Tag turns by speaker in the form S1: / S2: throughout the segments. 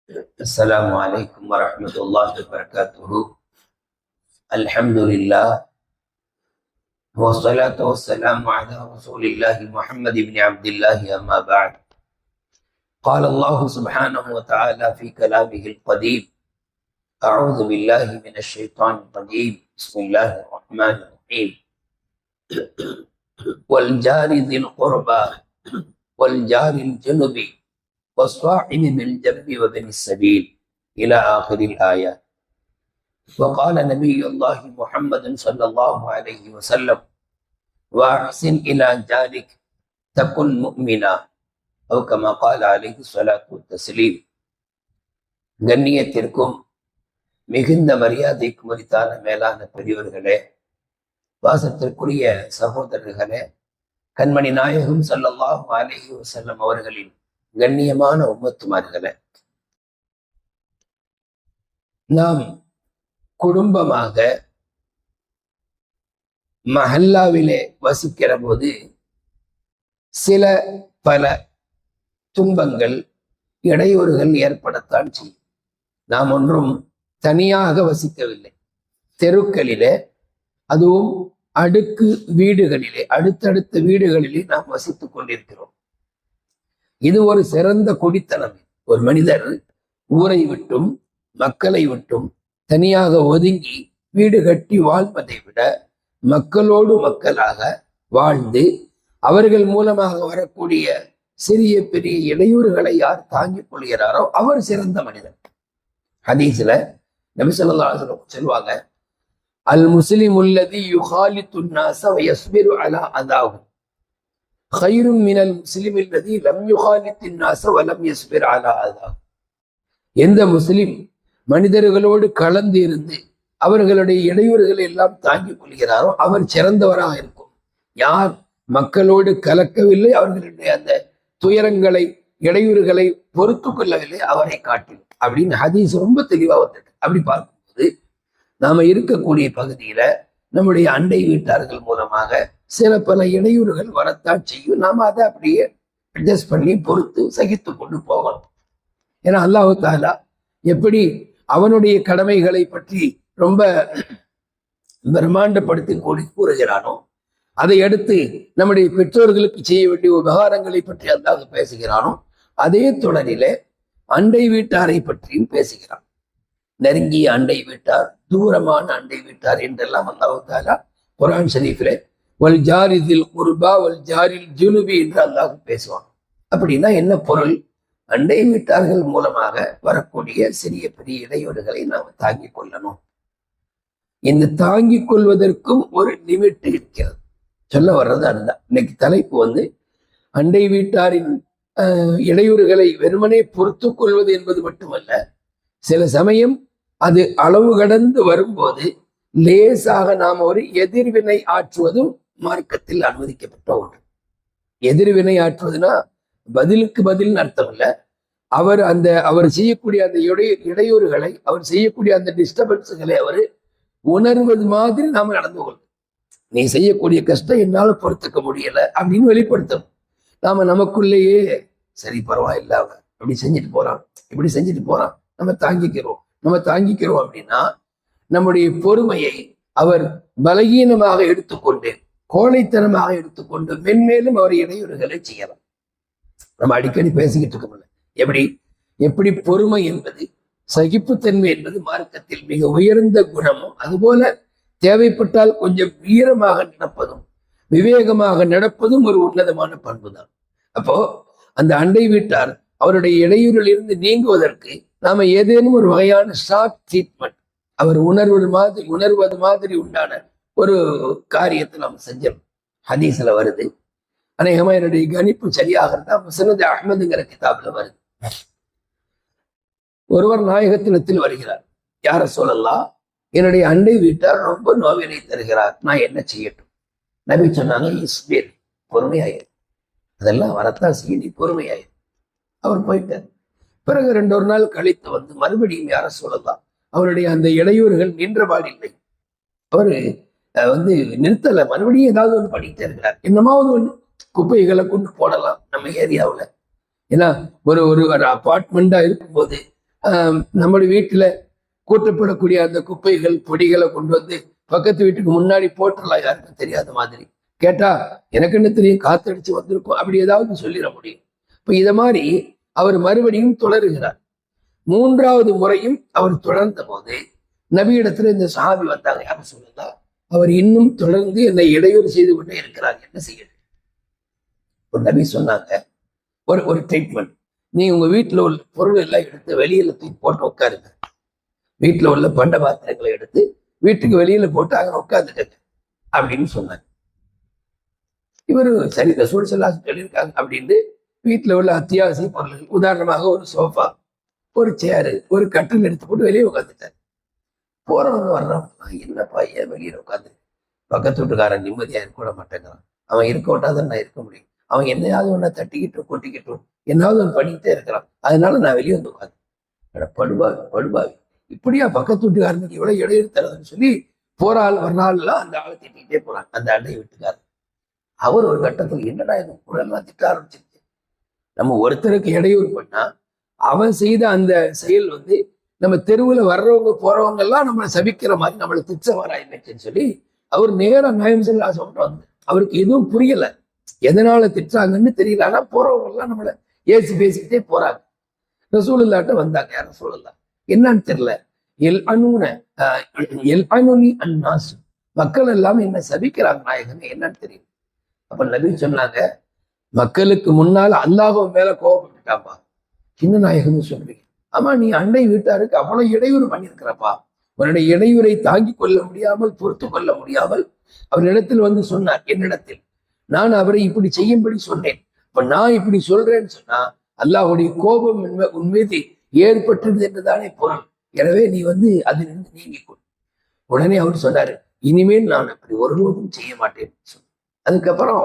S1: السلام عليكم ورحمة الله وبركاته. الحمد لله والصلاة والسلام على رسول الله محمد بن عبد الله. أما بعد، قال الله سبحانه وتعالى في كلامه القديم: أعوذ بالله من الشيطان الرجيم، بسم الله الرحمن الرحيم. والجار ذي القربى والجار الجنب والصاحب بالجنب وابن السبيل إلى آخر الآية. وقال نبي الله محمد صلى الله عليه وسلم: وأحسن إلى جارك تكن مؤمنا، أو كما قال عليه الصلاة والتسليم. கண்ணியத்திற்கும் மிகுந்த மரியாதைக்கும் உரித்தான மேலான பெரியோர்களே, வாசத்திற்குரிய சகோதரர்களே, கண்மணி நாயகம் ஸல்லல்லாஹு அலைஹி வஸல்லம் அவர்களின் கண்ணியமான உம்மத்துமார்களே, நாம் குடும்பமாக மஹல்லாவிலே வசிக்கிற போது சில பல துன்பங்கள், இடையூறுகள் ஏற்படத்தான் செய்யும். நாம் ஒன்றும் தனியாக வசிக்கவில்லை. தெருக்களிலே, அதுவும் அடுக்கு வீடுகளிலே, அடுத்தடுத்த வீடுகளிலே நாம் வசித்துக் கொண்டிருக்கிறோம். இது ஒரு சிறந்த குடித்தனம். ஒரு மனிதர் ஊரை விட்டும் மக்களை விட்டும் தனியாக ஒதுங்கி வீடு கட்டி வாழ்வதை விட மக்களோடு மக்களாக வாழ்ந்து அவர்கள் மூலமாக வரக்கூடிய சிறிய பெரிய இடையூறுகளை யார் தாங்கிக் கொள்கிறாரோ அவர் சிறந்த மனிதர். ஹதீஸ்ல நபி ஸல்லல்லாஹு அலைஹி வஸல்லம் சொல்வாங்க: அல் முஸ்லிம் அல்லதி யுகாலித்து நாஸ வ யஸ்பிரு அலா அதாஹும் கைரும் மினல் முஸ்லிம் அல்லதி லம் யுகாலித்து நாஸ வ லம் யஸ்பிர் அலா அதாஹும். எந்த முஸ்லிம் மனிதர்களோடு கலந்து இருந்து அவர்களுடைய இடையூறுகளை எல்லாம் தாங்கிக் கொள்கிறாரோ அவர் சிறந்தவராக இருக்கும். யார் மக்களோடு கலக்கவில்லை, அவர்களுடைய அந்த துயரங்களை இடையூறுகளை பொறுத்து கொள்ளவில்லை, அவரை காட்டிலும் அப்படின்னு ஹதீஸ் ரொம்ப தெளிவாக வந்திருக்கு. அப்படி பார்க்கும்போது நாம இருக்கக்கூடிய பகுதியில நம்முடைய அண்டை வீட்டார்கள் மூலமாக சில பல இடையூறுகள் வரத்தான் செய்யும். நாம அதை அப்படியே அட்ஜஸ்ட் பண்ணி பொறுத்து சகித்து கொண்டு போகணும். ஏன்னா அல்லாஹ் தஆலா எப்படி அவனுடைய கடமைகளை பற்றி ரொம்ப பிரம்மாண்டப்படுத்தி கூறுகிறானோ, அதை அடுத்து நம்முடைய பெற்றோர்களுக்கு செய்ய வேண்டிய உபகாரங்களை பற்றி அல்லாஹ் பேசுகிறானோ, அதே தொடரிலே அண்டை வீட்டாரை பற்றியும் பேசுகிறான். நெருங்கிய அண்டை வீட்டார், தூரமான அண்டை வீட்டார் என்றெல்லாம் அல்லாஹ் தஆலா குர்ஆன் ஷரீஃபிலே வல் ஜாரிதில் குர்பா வல் ஜாரில் ஜுனுபி என்று அல்லாஹ் பேசுவான். அப்படின்னா என்ன பொருள்? அண்டை வீட்டார்கள் மூலமாக வரக்கூடிய சிறிய பெரிய இடையூறுகளை நாம் தாங்கிக் கொள்ளணும். இந்த தாங்கிக் கொள்வதற்கும் ஒரு லிமிட் இருக்கிறது. சொல்ல வர்றது அதுதான். இன்னைக்கு தலைப்பு அண்டை வீட்டாரின் இடையூறுகளை வெறுமனே பொறுத்து கொள்வது என்பது மட்டுமல்ல, சில சமயம் அது அளவு கடந்து வரும்போது லேசாக நாம் ஒரு எதிர்வினை ஆற்றுவதும் மார்க்கத்தில் அனுமதிக்கப்பட்ட ஒன்று. எதிர்வினை ஆற்றுவதுன்னா பதிலுக்கு பதில் அர்த்தம் இல்ல. அவர் செய்யக்கூடிய அந்த இடையூறுகளை, அவர் செய்யக்கூடிய அந்த டிஸ்டர்பன்ஸுகளை அவர் உணர்வது மாதிரி நாம நடந்து கொள்ளும். நீ செய்யக்கூடிய கஷ்டம் என்னால பொறுத்துக்க முடியல அப்படின்னு வெளிப்படுத்தணும். நாம நமக்குள்ளேயே சரி பரவாயில்ல, அவன் அப்படி செஞ்சுட்டு போறான், இப்படி செஞ்சுட்டு போறான், நம்ம தாங்கிக்கிறோம் அப்படின்னா நம்முடைய பொறுமையை அவர் பலகீனமாக எடுத்துக்கொண்டு, கோழைத்தனமாக எடுத்துக்கொண்டு மென்மேலும் அவர் இடையூறுகளை செய்யலாம். நம்ம அடிக்கடி பேசிக்கிட்டு இருக்கோம்ல, எப்படி பொறுமை என்பது, சகிப்புத்தன்மை என்பது மார்க்கத்தில் மிக உயர்ந்த குணமும், அதுபோல தேவைப்பட்டால் கொஞ்சம் வீரமாக நடப்பதும் விவேகமாக நடப்பதும் ஒரு உன்னதமான பண்பு தான். அப்போ அந்த அண்டை வீட்டார் அவருடைய இடையூறில் இருந்து நீங்குவதற்கு நாம ஏதேனும் ஒரு வகையான ஷார்ட் ட்ரீட்மெண்ட், அவர் உணர்வது மாதிரி உண்டான ஒரு காரியத்தை நாம் செஞ்சோம். ஹதீஸ்ல வருது. அநேகமா என்னுடைய கணிப்பு சரியாக இருந்தா முஸ்னத் அஹ்மதுங்கிற கிதாப்ல வருது. ஒருவர் நாயகத்தினத்தில் வருகிறார்: யார சொல்லலாம், என்னுடைய அண்டை வீட்டார் ரொம்ப நோவினை தருகிறார், நான் என்ன செய்யட்டும்? நபி சொன்னாங்க, இஸ்பீர், பொறுமையாயிரு, அதெல்லாம் வரத்தான் செய்ய, நீ பொறுமையாயிரு. அவர் போயிட்டார். பிறகு 2 நாள் கழித்து மறுபடியும் யார சொல்லலாம், அவருடைய அந்த இடையூறுகள் நின்றபாடில்லை. அவரு நிறுத்தல, மறுபடியும் ஏதாவது ஒன்று பண்ணிக்கிட்டே இருக்கிறார். என்னமாவது ஒன்று குப்பைகளை கொண்டு போடலாம் நம்ம ஏரியாவில். ஏன்னா ஒரு அபார்ட்மெண்டா இருக்கும்போது நம்முடைய வீட்டுல கூட்டப்படக்கூடிய அந்த குப்பைகள் பொடிகளை கொண்டு வந்து பக்கத்து வீட்டுக்கு முன்னாடி போட்டுடலாம், யாருக்கும் தெரியாத மாதிரி. கேட்டா எனக்கு என்ன தெரியும், காத்தடிச்சு வந்திருக்கும், அப்படி ஏதாவது சொல்லிட முடியும். இப்ப இத மாதிரி அவர் மறுபடியும் தொடருகிறார். 3வது முறையும் அவர் தொடர்ந்த போது நபியிடத்துல இந்த சஹாபி வந்தாங்க, யார சொல்லலாம், அவர் இன்னும் தொடர்ந்து என்னை இடையூறு செய்து கொண்டே இருக்கிறார், என்ன செய்யணும்? ஒரு நபி சொன்னாங்க, ஒரு ட்ரீட்மெண்ட், நீ உங்க வீட்டுல உள்ள பொருள் எல்லாம் எடுத்து வெளியில தூக்கி போட்டு உட்காருங்க. வீட்டுல உள்ள பண்ட பாத்திரங்களை எடுத்து வீட்டுக்கு வெளியில போட்டு அங்க உட்காந்துக்கங்க அப்படின்னு சொன்னாங்க. இவரு சரி ரசூல் ஸல்லல்லாஹு அலைஹி வஸல்லம் சொல்லியிருக்காங்க அப்படின்னு வீட்டுல உள்ள அத்தியாவசிய பொருள்கள், உதாரணமாக ஒரு சோஃபா, ஒரு சேரு, ஒரு கட்டில் எடுத்து போட்டு வெளியே உட்காந்துட்டாரு. போறவங்க வர்றவங்க, என்னப்பா ஏன் வெளியில உட்காந்து, பக்கத்து வீட்டுக்காரன் நிம்மதியா இருக்க விட மாட்டேங்கிறான், அவன் இருக்க விட்டாதான் நான் இருக்க முடியும், அவன் என்னையாவது ஒன்ன தட்டிக்கிட்டும் கொட்டிக்கிட்டும் என்னாவது ஒன்று பண்ணிக்கிட்டே இருக்கிறான், அதனால நான் வெளியே வந்து உட்காந்து. படுபாவி இப்படியா பக்கத்து வீட்டுக்காரனுக்கு எவ்வளவு இடையூறு தரதுன்னு சொல்லி போறாள் வர்றாள்லாம் அந்த ஆளை திட்டிகிட்டே போறாங்க, அந்த அண்டை வீட்டுக்காரன். அவர் ஒரு கட்டத்தில் என்னடா இந்த குரல்லாம் திட்ட ஆரம்பிச்சிருச்சு. நம்ம ஒருத்தருக்கு இடையூறு பண்ணா அவன் செய்த அந்த செயல் நம்ம தெருவுல வர்றவங்க போறவங்க எல்லாம் நம்மளை சபிக்கிற மாதிரி நம்மளை திச்ச வராயின்னு சொல்லி அவர் நேரம் நயம் செல்ல சொல்லிட்டு வந்து, அவருக்கு எதுவும் புரியல, எதனால திட்டுறாங்கன்னு தெரியல. ஆனா போறவங்க எல்லாம் நம்மளை ஏசி பேசிக்கிட்டே போறாங்க. ரசூலுல்லாஹ்ட்ட வந்தாங்க, யார் ரசூலுல்லாஹ், என்னன்னு தெரியல, எல் அனுனி அன்னாஸ், மக்கள் எல்லாம் என்ன சபிக்கிறாங்க நாயகன், என்னன்னு தெரியல. அப்ப நபி சொன்னாங்க, மக்களுக்கு முன்னால அல்லாஹ்வின் மேல கோபப்பட்டுட்டாப்பா, சின்ன நாயகம்னு சொல்றீங்க. ஆமா, நீ அண்டை வீட்டாருக்கு அவ்வளவு இடையூறு பண்ணியிருக்கிறப்பா, அவருடைய இடையூரை தாங்கிக் கொள்ள முடியாமல் பொறுத்து கொள்ள முடியாமல் அவரிடத்தில் சொன்னார், என்னிடத்தில் நான் அவரை இப்படி செய்யும்படி சொன்னேன், இப்ப நான் இப்படி சொல்றேன்னு சொன்னா அல்லாஹ்வுடைய கோபம் உன் மீது ஏற்பட்டது என்றுதானே பொருள். எனவே நீ அதிலிருந்து நீங்கிக்கொள். உடனே அவர் சொன்னாரு, இனிமேல் நான் அப்படி ஒருபோதும் செய்ய மாட்டேன். அதுக்கப்புறம்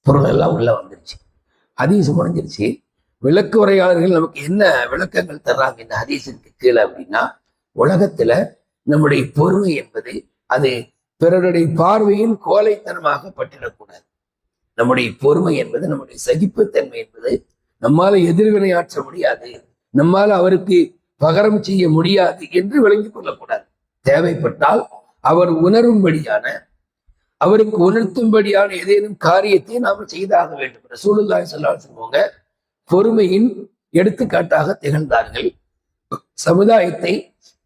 S1: பொருள் எல்லாம் உள்ள வந்துருச்சு, ஹதீஸ் முடிஞ்சிருச்சு. விளக்கு உரையாளர்கள் நமக்கு என்ன விளக்கங்கள் தர்றாங்க இந்த ஹதீஸுக்கு கீழே அப்படின்னா, உலகத்துல நம்முடைய பொறுமை என்பது அது பிறருடைய பார்வையில் கோழைத்தனமாக பட்டிடக்கூடாது. நம்முடைய பொறுமை என்பது, நம்முடைய சகிப்புத்தன்மை என்பது நம்மால எதிர்வினையாற்ற முடியாது, நம்மால அவருக்கு பகரம் செய்ய முடியாது என்று விளங்கிக் கொள்ளக்கூடாது. தேவைப்பட்டால் அவர் உணரும்படியான, அவருக்கு உணர்த்தும்படியான ஏதேனும் காரியத்தை நாம செய்தாக வேண்டும். ரசூலுல்லாஹி ஸல்லல்லாஹு அலைஹி வஸல்லம் பொறுமையின் எடுத்துக்காட்டாக திகழ்ந்தார்கள். சமுதாயத்தை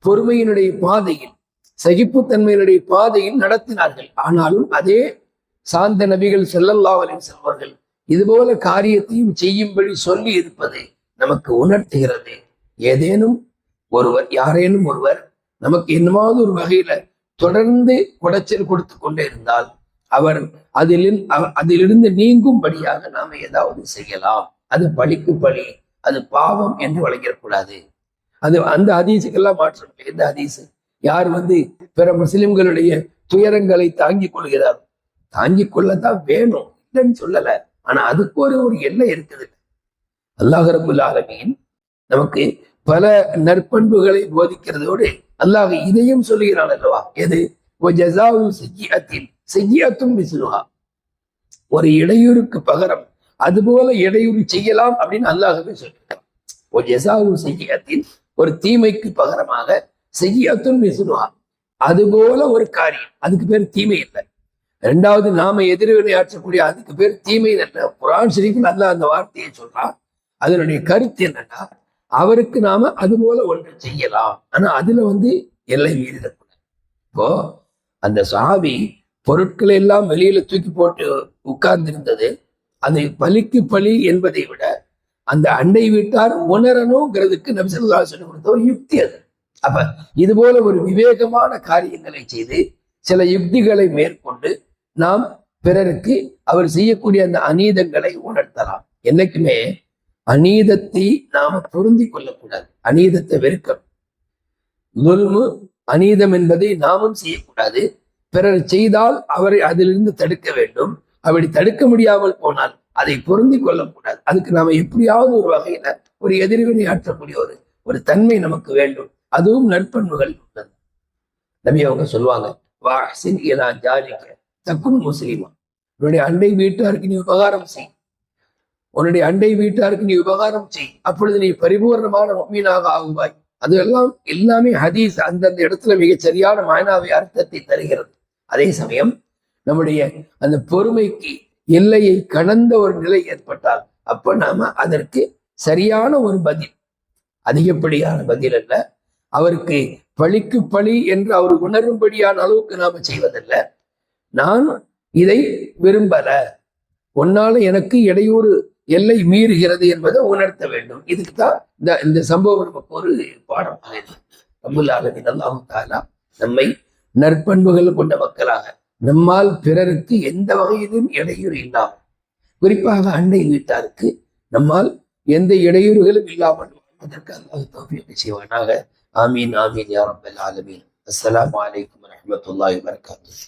S1: பொறுமையினுடைய பாதையில், சகிப்புத்தன்மையினுடைய பாதையில் நடத்தினார்கள். ஆனாலும் அதே சாந்த நபிகள் ஸல்லல்லாஹு அலைஹி வஸல்லம் அவர்கள் இதுபோல காரியத்தையும் செய்யும்படி சொல்லி இருப்பது நமக்கு உணர்த்துகிறது. ஏதேனும் ஒருவர், யாரேனும் ஒருவர் நமக்கு என்னமாவது ஒரு வகையில தொடர்ந்து குடைச்சல் கொடுத்து கொண்டே இருந்தால் அவர் அதிலிருந்து நீங்கும்படியாக நாம ஏதாவது செய்யலாம். அது பழிக்கு பழி, அது பாவம் என்று வழங்கிடக்கூடாது. அந்த ஹதீஸுக்கெல்லாம் மாற்றம். எந்த ஹதீஸு, யார் பிற முஸ்லிம்களுடைய துயரங்களை தாங்கிக் கொள்கிறார், தாங்கிக் கொள்ளத்தான் வேணும், இல்லைன்னு சொல்லல. ஆனா அதுக்கு ஒரு எல்லை இருக்குது. அல்லாஹ் ரப்புல் ஆலமீன் நமக்கு பல நற்பண்புகளை போதிக்கிறதோடு அல்லாஹ் இதையும் சொல்லுகிறான் அல்லவா. எது? ஒரு இடையூறுக்கு பகரம் அதுபோல இடையூறு செய்யலாம் அப்படின்னு அல்லாஹ்வே சொல்லியிருக்கான். ஒரு தீமைக்கு பகரமாக செய்யத்தும் மிசுலுஹா, அதுபோல ஒரு காரியம், அதுக்கு பேர் தீமை இல்லை. ரெண்டாவது, நாம எதிர்வினையாற்றக்கூடிய அதுக்கு பேர் தீமை இல்லை. குர்ஆன் ஷரீஃபில் அல்லாஹ் அந்த வார்த்தையை சொல்றான். அதனுடைய கருத்து என்னன்னா, அவருக்கு நாம அது போல ஒன்று செய்யலாம், ஆனா அதுல எல்லை மீறிடக்கூடாது. இப்போ அந்த சஹாபி பொருட்களை எல்லாம் வெளியில தூக்கி போட்டு உட்கார்ந்திருந்தது, அது பலிக்கு பலி என்பதை விட அந்த அண்டை வீட்டார் உணரணுங்கிறதுக்கு நபி ஸல்லல்லாஹு அலைஹி வஸல்லம் கொடுத்த ஒரு யுக்தி அது. அப்ப இது போல ஒரு விவேகமான காரியங்களை செய்து சில யுக்திகளை மேற்கொண்டு நாம் பிறருக்கு அவர் செய்யக்கூடிய அந்த அநீதங்களை உணர்த்தலாம். என்னைக்குமே அநீதத்தை நாம பொருந்தி கொள்ளக்கூடாது, அநீதத்தை வெறுக்கணும். துல்மு, அநீதம் என்பதை நாமும் செய்யக்கூடாது. பிறர் செய்தால் அவரை அதிலிருந்து தடுக்க வேண்டும். அப்படி தடுக்க முடியாமல் போனால் அதை பொருந்தி கொள்ளக்கூடாது. அதுக்கு நாம எப்படியாவது ஒரு வகையில ஒரு எதிர்வினை ஆற்றக்கூடிய ஒரு தன்மை நமக்கு வேண்டும். அதுவும் நற்பண்புகள் உள்ளது. நபி அவங்க சொல்லுவாங்க, வாஹ்சின் இலா ஜாரிக தகுன் முஸ்லிமா, உன்னுடைய அண்டை வீட்டாருக்கு நீ உபகாரம் செய். உன்னுடைய அண்டை வீட்டாருக்கு நீ உபகாரம் செய், அப்பொழுது நீ பரிபூர்ணமான முஃமினாக ஆகுவாய். அது எல்லாமே ஹதீஸ் அந்தந்த இடத்துல மிகச் சரியான மாயனாவை அர்த்தத்தை தருகிறது. அதே சமயம் நம்முடைய அந்த பொறுமைக்கு எல்லையை கடந்த ஒரு நிலை ஏற்பட்டால் அப்ப நாம அதற்கு சரியான ஒரு பதில், அதிகப்படியான பதில் அல்ல, அவருக்கு பழிக்கு பழி என்று அவர் உணரும்படியான அளவுக்கு நாம செய்வதல்ல. நான் இதை விரும்பல, உன்னால எனக்கு இடையூறு எல்லை மீறுகிறது என்பதை உணர்த்த வேண்டும். இதுக்கு தான் இந்த சம்பவம் நமக்கு ஒரு பாடமாக இருக்கு. ரப்பல் ஆலமீன் அல்லாஹ் தஆலா நம்மை நற்பண்புகள் கொண்ட மக்களாக, நம்மால் பிறருக்கு எந்த வகையிலும் இடையூறு இல்லாமல், குறிப்பாக அண்டை வீட்டாருக்கு நம்மால் எந்த இடையூறுகளும் இல்லாமல் அதற்கு அல்லாஹ் தௌஃபீக் செய்வானாக. ஆமீன் ஆமீன் யா ரப்பல் ஆலமீன். அஸ்ஸலாமு அலைக்கும் வரஹ்மத்துல்லாஹி வபரகாத்துஹு.